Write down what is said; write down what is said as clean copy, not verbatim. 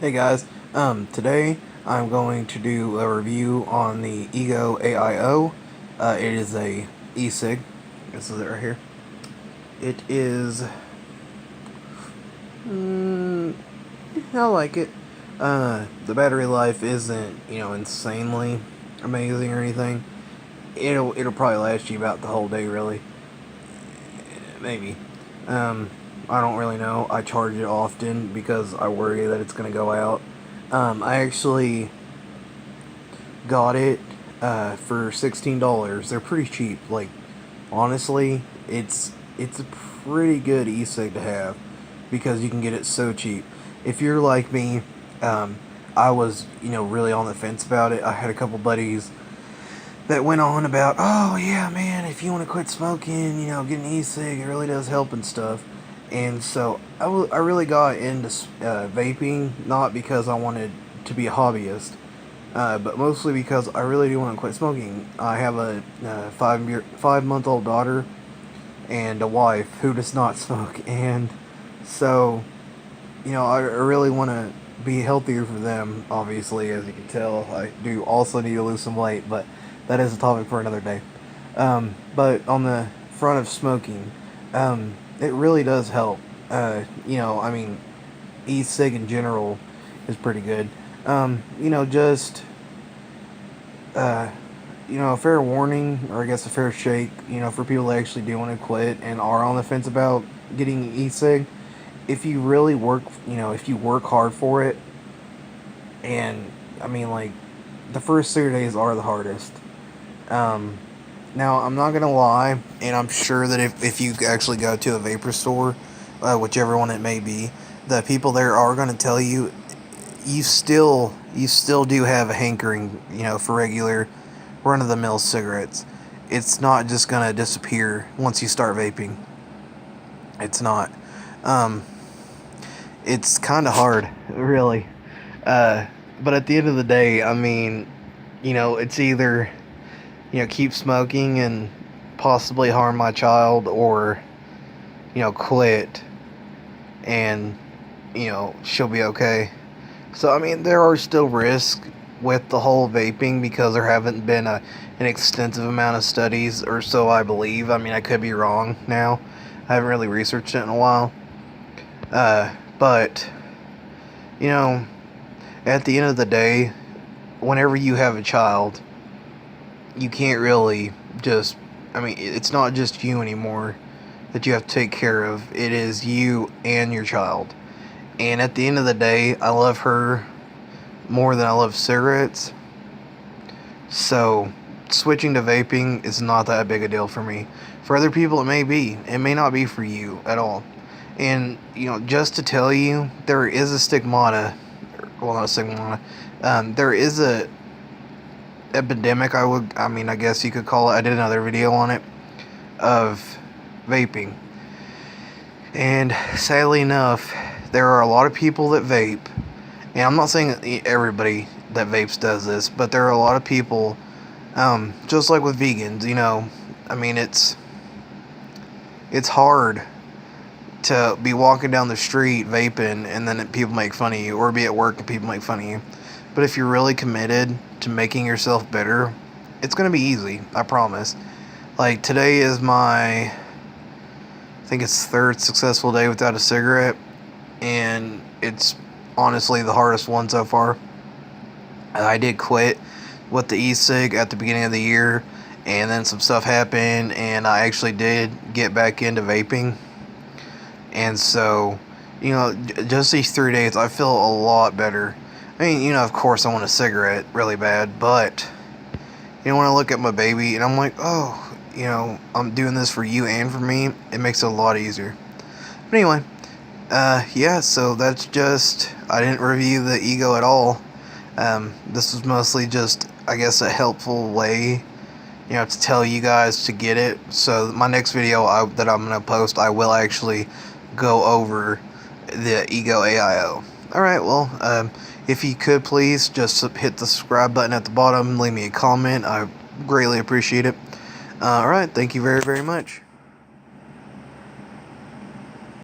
Hey guys, today I'm going to do a review on the Ego AIO. It is a e-cig. This is it right here. It is, I like it. The battery life isn't, insanely amazing or anything. It'll probably last you about the whole day, really. Maybe. I don't really know. I charge it often because I worry that it's gonna go out. I actually got it for $16. They're pretty cheap. Like, honestly, it's a pretty good e-cig to have because you can get it so cheap. If you're like me, I was really on the fence about it. I had a couple buddies that went on about, oh yeah, man, if you want to quit smoking, get an e-cig. It really does help and stuff. And so I really got into vaping, not because I wanted to be a hobbyist, but mostly because I really do want to quit smoking. I have a 5-month-old daughter and a wife who does not smoke, and so I really want to be healthier for them. Obviously, as you can tell, I do also need to lose some weight, but that is a topic for another day. But on the front of smoking, it really does help. I mean, e-cig in general is pretty good. Just a fair warning, or I guess a fair shake, for people that actually do want to quit and are on the fence about getting e-cig. If you really work, if you work hard for it, and I mean, like, the first 3 days are the hardest. Now, I'm not gonna lie, and I'm sure that if you actually go to a vapor store, whichever one it may be, the people there are gonna tell you you still do have a hankering, for regular run-of-the-mill cigarettes. It's not just gonna disappear once you start vaping. It's not. It's kind of hard, really. But at the end of the day, I mean, it's either keep smoking and possibly harm my child, or quit and she'll be okay. So I mean, there are still risks with the whole vaping because there haven't been an extensive amount of studies, or so I believe. I mean, I could be wrong now. I haven't really researched it in a while. But at the end of the day, whenever you have a child, you can't really just, I mean, it's not just you anymore that you have to take care of. It is you and your child. And at the end of the day, I love her more than I love cigarettes. So switching to vaping is not that big a deal for me. For other people, it may be. It may not be for you at all. And, just to tell you, there is a stigmata. Well, not a stigmata. There is a epidemic, I guess you could call it. I did another video on it, of vaping. And sadly enough, there are a lot of people that vape. And I'm not saying everybody that vapes does this, but there are a lot of people, just like with vegans, I mean, it's hard to be walking down the street vaping and then people make fun of you, or be at work and people make fun of you. But if you're really committed to making yourself better, it's going to be easy, I promise. Like, today is my, I think it's third successful day without a cigarette, and it's honestly the hardest one so far. I did quit with the e-cig at the beginning of the year, and then some stuff happened, and I actually did get back into vaping. And so, just these 3 days, I feel a lot better. I mean, of course I want a cigarette really bad, but, when I look at my baby, and I'm like, oh, I'm doing this for you and for me, it makes it a lot easier. But anyway, yeah, so that's just, I didn't review the Ego at all. This was mostly just, I guess, a helpful way, to tell you guys to get it. So my next video that I'm going to post, I will actually go over the Ego AIO. Alright, well, if you could please just hit the subscribe button at the bottom, leave me a comment. I greatly appreciate it. Alright, thank you very, very much.